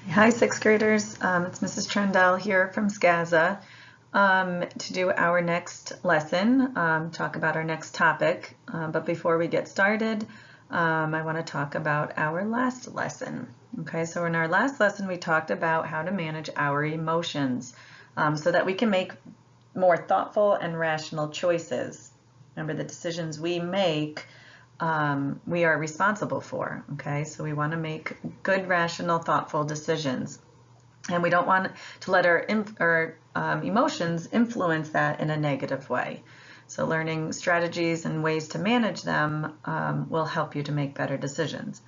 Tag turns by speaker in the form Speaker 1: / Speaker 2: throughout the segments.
Speaker 1: Hi, sixth graders. It's Mrs. Trendell here from SCAZA to do our next lesson, talk about our next topic. But before we get started, I want to talk about our last lesson. Okay, so in our last lesson, we talked about how to manage our emotions so that we can make more thoughtful and rational choices. Remember, the decisions we make we are responsible for, okay? So we want to make good, rational, thoughtful decisions. And we don't want to let our emotions influence that in a negative way. So learning strategies and ways to manage them will help you to make better decisions.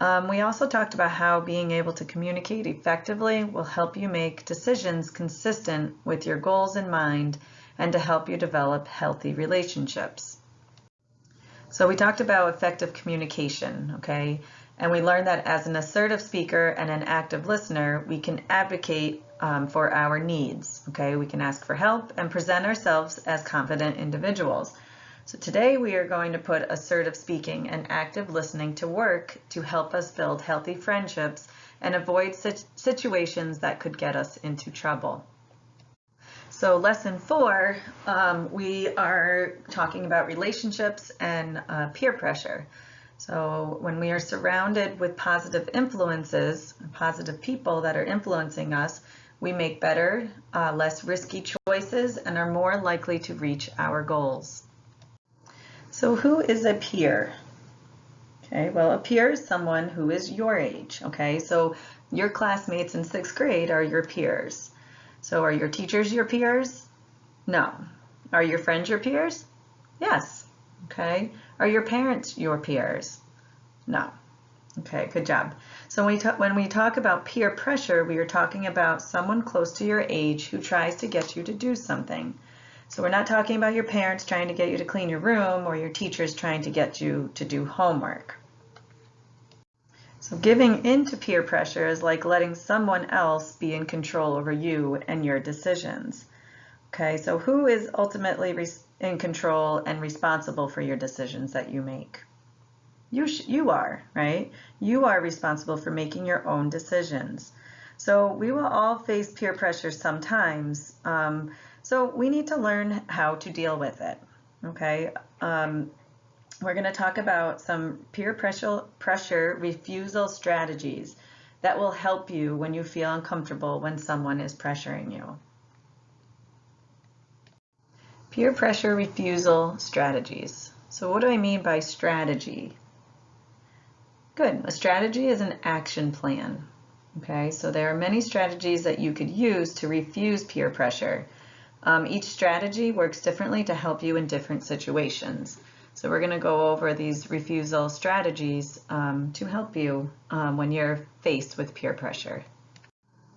Speaker 1: We also talked about how being able to communicate effectively will help you make decisions consistent with your goals in mind and to help you develop healthy relationships. So we talked about effective communication, okay? And we learned that as an assertive speaker and an active listener, we can advocate for our needs, okay? We can ask for help and present ourselves as confident individuals. So today we are going to put assertive speaking and active listening to work to help us build healthy friendships and avoid situations that could get us into trouble. So lesson 4, we are talking about relationships and peer pressure. So when we are surrounded with positive influences, positive people that are influencing us, we make better, less risky choices and are more likely to reach our goals. So who is a peer? Okay, well, a peer is someone who is your age, okay? So your classmates in 6th grade are your peers. So are your teachers your peers? No. Are your friends your peers? Yes. Okay. Are your parents your peers? No. Okay, good job. So when we talk about peer pressure, we are talking about someone close to your age who tries to get you to do something. So we're not talking about your parents trying to get you to clean your room or your teachers trying to get you to do homework. So giving in to peer pressure is like letting someone else be in control over you and your decisions. Okay, so who is ultimately in control and responsible for your decisions that you make? You are, right? You are responsible for making your own decisions. So we will all face peer pressure sometimes. So we need to learn how to deal with it, okay? We're going to talk about some peer pressure refusal strategies that will help you when you feel uncomfortable when someone is pressuring you. Peer pressure refusal strategies. So what do I mean by strategy? Good. A strategy is an action plan. Okay, so there are many strategies that you could use to refuse peer pressure. Each strategy works differently to help you in different situations. So we're going to go over these refusal strategies to help you when you're faced with peer pressure.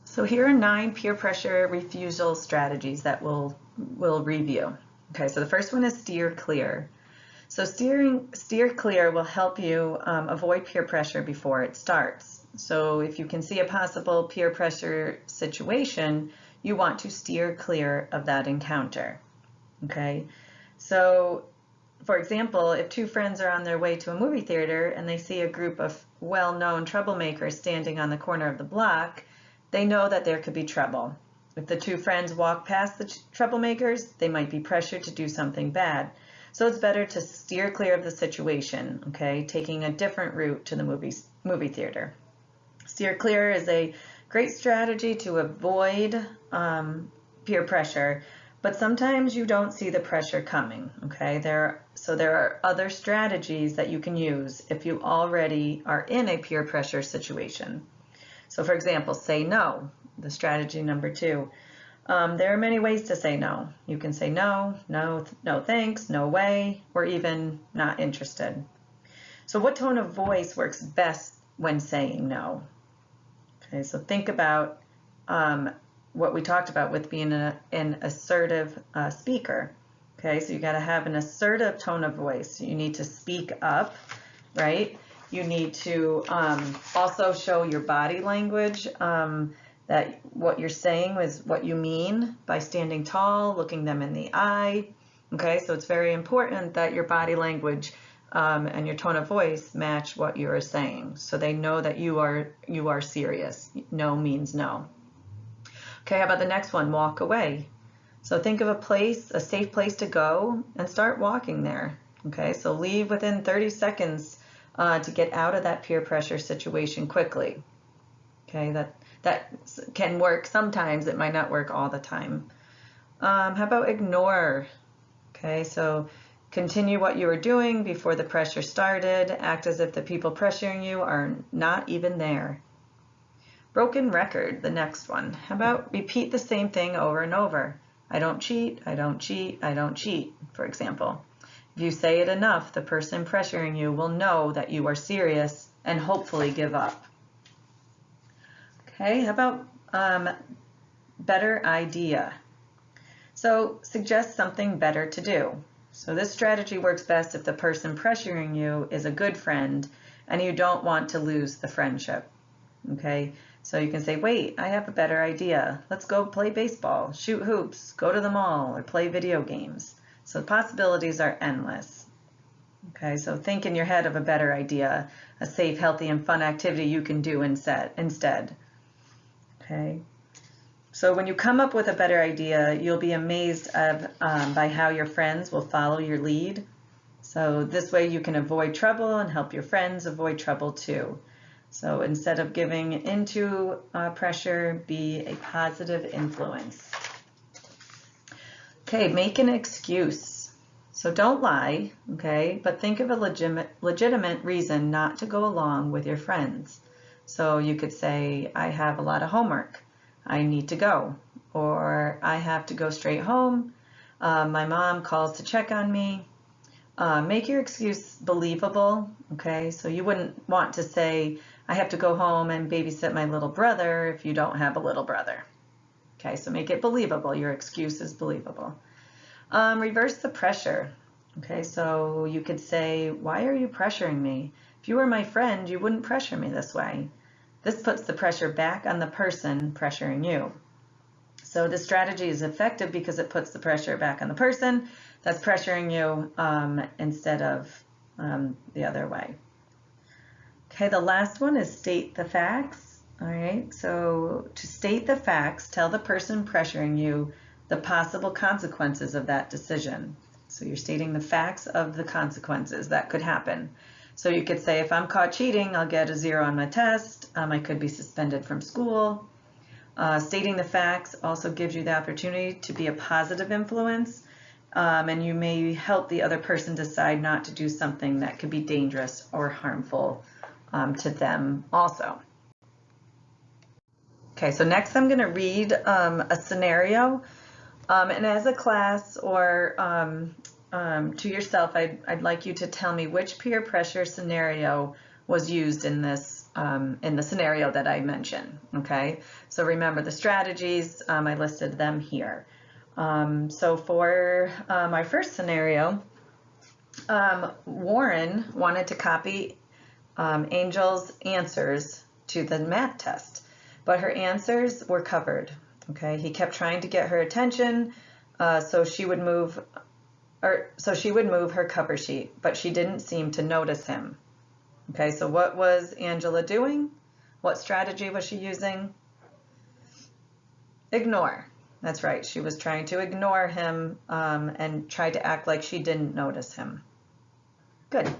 Speaker 1: So here are 9 peer pressure refusal strategies that we'll review. Okay, so the first one is steer clear. So steer clear will help you avoid peer pressure before it starts. So if you can see a possible peer pressure situation, you want to steer clear of that encounter. Okay, so for example, if 2 friends are on their way to a movie theater and they see a group of well-known troublemakers standing on the corner of the block, they know that there could be trouble. If the 2 friends walk past the troublemakers, they might be pressured to do something bad. So it's better to steer clear of the situation, okay, taking a different route to the movie theater. Steer clear is a great strategy to avoid peer pressure, but sometimes you don't see the pressure coming, okay? So there are other strategies that you can use if you already are in a peer pressure situation. So for example, say no, the strategy number 2. There are many ways to say no. You can say no, no, no thanks, no way, or even not interested. So what tone of voice works best when saying no? Okay, so think about what we talked about with being an assertive speaker. Okay, so you got to have an assertive tone of voice. You need to speak up, right? You need to also show your body language that what you're saying is what you mean by standing tall, looking them in the eye. Okay, so it's very important that your body language and your tone of voice match what you are saying. So they know that you are serious. No means no. Okay, how about the next one? Walk away. So think of a safe place to go, and start walking there. Okay, so leave within 30 seconds to get out of that peer pressure situation quickly. Okay, that can work sometimes. It might not work all the time. How about ignore? Okay, so continue what you were doing before the pressure started. Act as if the people pressuring you are not even there. Broken record, the next one. How about repeat the same thing over and over? I don't cheat, I don't cheat, I don't cheat, for example. If you say it enough, the person pressuring you will know that you are serious and hopefully give up. Okay, how about better idea? So suggest something better to do. So this strategy works best if the person pressuring you is a good friend and you don't want to lose the friendship. Okay, so you can say, wait, I have a better idea. Let's go play baseball, shoot hoops, go to the mall, or play video games. So the possibilities are endless. Okay, so think in your head of a better idea, a safe, healthy, and fun activity you can do instead. Okay, so when you come up with a better idea, you'll be amazed by how your friends will follow your lead. So this way you can avoid trouble and help your friends avoid trouble too. So instead of giving into pressure, be a positive influence. Okay, make an excuse. So don't lie, okay, but think of a legitimate reason not to go along with your friends. So you could say, I have a lot of homework. I need to go. Or I have to go straight home. My mom calls to check on me. Make your excuse believable, okay? So you wouldn't want to say, I have to go home and babysit my little brother if you don't have a little brother. Okay, so make it believable. Your excuse is believable. Reverse the pressure. Okay, so you could say, why are you pressuring me? If you were my friend, you wouldn't pressure me this way. This puts the pressure back on the person pressuring you. So this strategy is effective because it puts the pressure back on the person that's pressuring you instead of the other way. Okay, the last one is state the facts. All right, so to state the facts, tell the person pressuring you the possible consequences of that decision. So you're stating the facts of the consequences that could happen. So you could say, if I'm caught cheating, I'll get a 0 on my test. I could be suspended from school. Stating the facts also gives you the opportunity to be a positive influence, and you may help the other person decide not to do something that could be dangerous or harmful to them also. Okay, so next I'm going to read a scenario, and as a class or to yourself, I'd like you to tell me which peer pressure scenario was used in this in the scenario that I mentioned. Okay, so remember the strategies, I listed them here. So for my first scenario, Warren wanted to copy Angel's answers to the math test, but her answers were covered. Okay, he kept trying to get her attention, so she would move her cover sheet, but she didn't seem to notice him. Okay, so what was Angela doing? What strategy was she using? Ignore. That's right. She was trying to ignore him and tried to act like she didn't notice him. Good.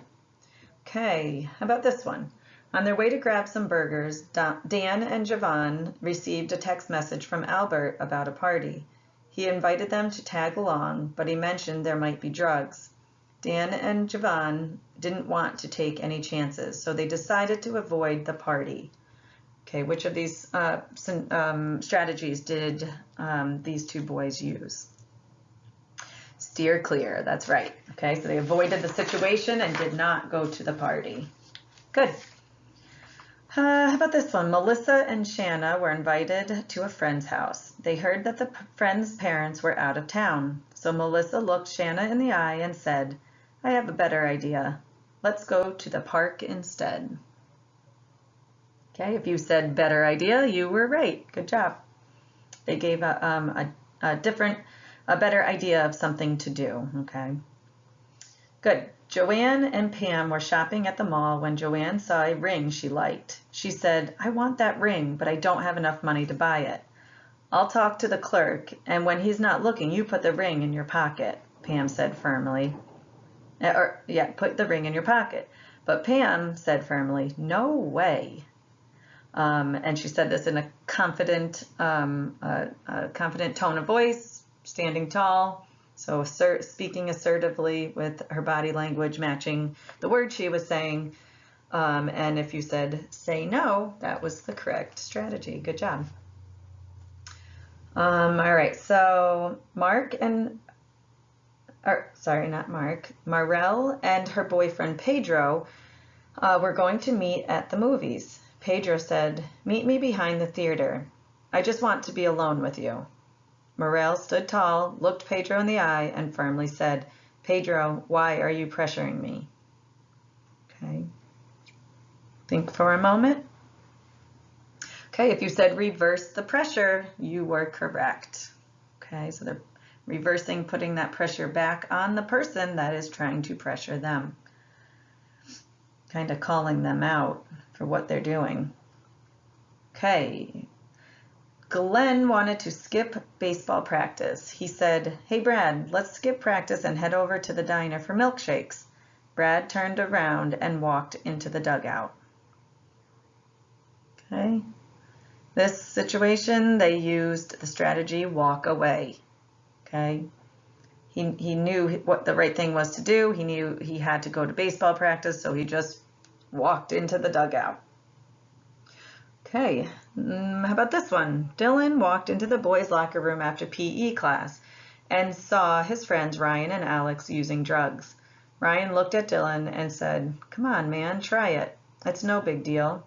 Speaker 1: Okay, how about this one? On their way to grab some burgers, Dan and Javon received a text message from Albert about a party. He invited them to tag along, but he mentioned there might be drugs. Dan and Javon didn't want to take any chances, so they decided to avoid the party. Okay, which of these strategies did these two boys use? Steer clear, that's right. Okay, so they avoided the situation and did not go to the party. Good. How about this one? Melissa and Shanna were invited to a friend's house. They heard that the friend's parents were out of town, so Melissa looked Shanna in the eye and said, I have a better idea. Let's go to the park instead. Okay, if you said better idea, you were right. Good job. They gave a better idea of something to do. Okay, good. Joanne and Pam were shopping at the mall when Joanne saw a ring she liked. She said, "I want that ring, but I don't have enough money to buy it." "I'll talk to the clerk, and when he's not looking, you put the ring in your pocket," Pam said firmly. Put the ring in your pocket. But Pam said firmly, "No way." And she said this in a confident tone of voice, standing tall. So speaking assertively with her body language matching the word she was saying. And if you said say no, that was the correct strategy. Good job. All right, so Marelle and her boyfriend Pedro were going to meet at the movies. Pedro said, "Meet me behind the theater. I just want to be alone with you." Morel stood tall, looked Pedro in the eye, and firmly said, "Pedro, why are you pressuring me?" Okay. Think for a moment. Okay, if you said reverse the pressure, you were correct. Okay, so they're reversing, putting that pressure back on the person that is trying to pressure them. Kind of calling them out for what they're doing. Okay. Glenn wanted to skip baseball practice. He said, "Hey Brad, let's skip practice and head over to the diner for milkshakes." Brad turned around and walked into the dugout. Okay. This situation, they used the strategy walk away. Okay. He knew what the right thing was to do. He knew he had to go to baseball practice, so he just walked into the dugout. Okay, how about this one? Dylan walked into the boys' locker room after PE class and saw his friends Ryan and Alex using drugs. Ryan looked at Dylan and said, "Come on, man, try it. It's no big deal."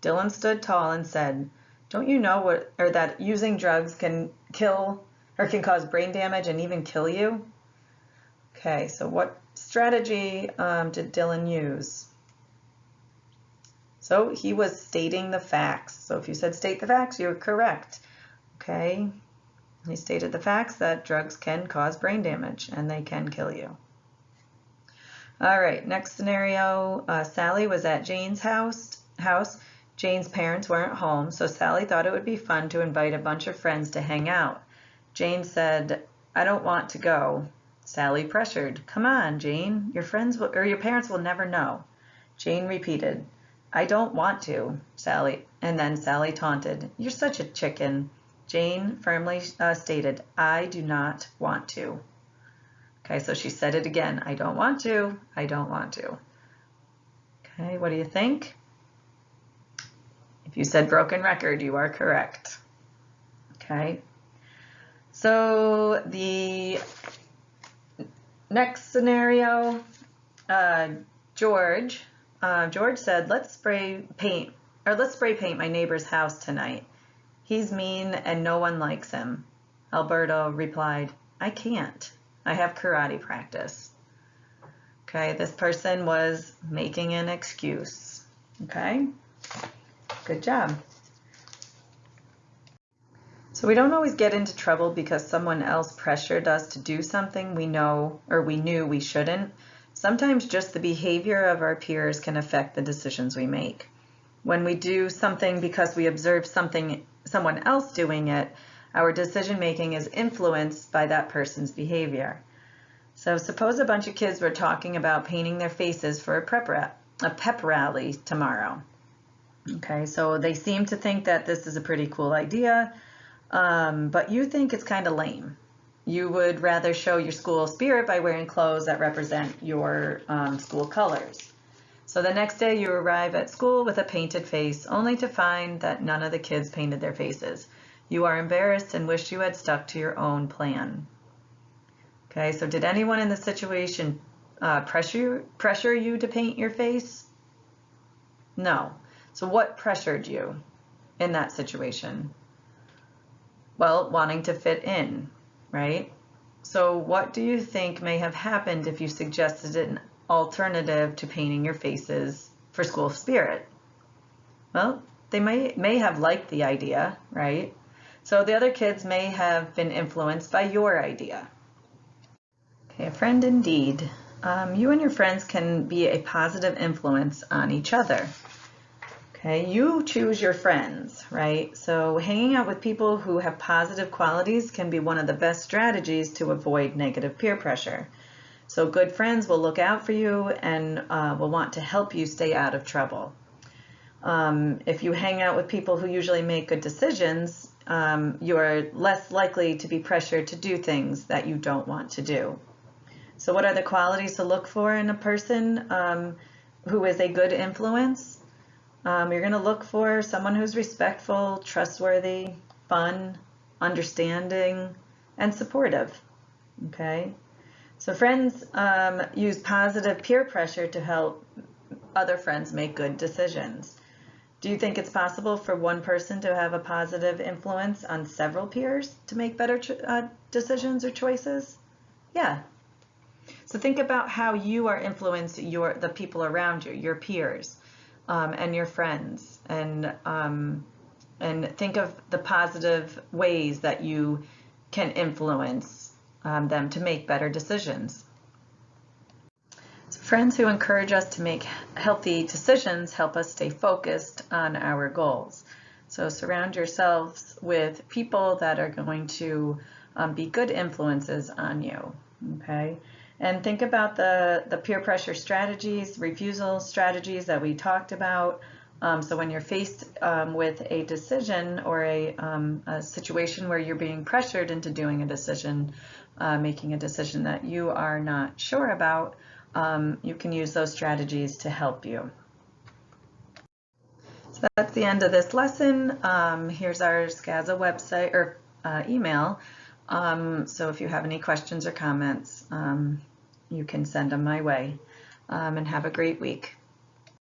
Speaker 1: Dylan stood tall and said, "Don't you know that using drugs can cause brain damage and even kill you?" Okay, so what strategy did Dylan use? So he was stating the facts. So if you said state the facts, you're correct. Okay, he stated the facts that drugs can cause brain damage and they can kill you. All right, next scenario, Sally was at Jane's house. Jane's parents weren't home, so Sally thought it would be fun to invite a bunch of friends to hang out. Jane said, "I don't want to go." Sally pressured, "Come on, Jane, your parents will never know." Jane repeated, "I don't want to," Sally, and then Sally taunted, "You're such a chicken." Jane firmly stated, "I do not want to." Okay, so she said it again, "I don't want to, I don't want to." Okay, what do you think? If you said broken record, you are correct. Okay, so the next scenario, George said, let's spray paint my neighbor's house tonight. He's mean and no one likes him." Alberto replied, "I can't. I have karate practice." Okay, this person was making an excuse. Okay, good job. So we don't always get into trouble because someone else pressured us to do something we knew we shouldn't. Sometimes just the behavior of our peers can affect the decisions we make. When we do something because we observe someone else doing it, our decision making is influenced by that person's behavior. So suppose a bunch of kids were talking about painting their faces for a pep rally tomorrow. Okay, so they seem to think that this is a pretty cool idea, but you think it's kind of lame. You would rather show your school spirit by wearing clothes that represent your school colors. So the next day you arrive at school with a painted face, only to find that none of the kids painted their faces. You are embarrassed and wish you had stuck to your own plan. Okay, so did anyone in the situation pressure you to paint your face? No. So what pressured you in that situation? Well, wanting to fit in, right? So what do you think may have happened if you suggested an alternative to painting your faces for school spirit? Well, they may have liked the idea, right? So the other kids may have been influenced by your idea. Okay, a friend indeed. you and your friends can be a positive influence on each other. Okay, you choose your friends, right? So hanging out with people who have positive qualities can be one of the best strategies to avoid negative peer pressure. So good friends will look out for you and will want to help you stay out of trouble. If you hang out with people who usually make good decisions, you are less likely to be pressured to do things that you don't want to do. So what are the qualities to look for in a person who is a good influence? You're going to look for someone who's respectful, trustworthy, fun, understanding, and supportive. Okay? So friends use positive peer pressure to help other friends make good decisions. Do you think it's possible for one person to have a positive influence on several peers to make better decisions or choices? Yeah. So think about how you are influencing the people around you, your peers, and your friends, and think of the positive ways that you can influence them to make better decisions. So friends who encourage us to make healthy decisions help us stay focused on our goals. So surround yourselves with people that are going to be good influences on you. Okay. And think about the peer pressure strategies, refusal strategies that we talked about. So when you're faced with a decision or a situation where you're being pressured into doing a decision, making a decision that you are not sure about, you can use those strategies to help you. So that's the end of this lesson. Here's our SCAZA website or email. So if you have any questions or comments, you can send them my way. And have a great week.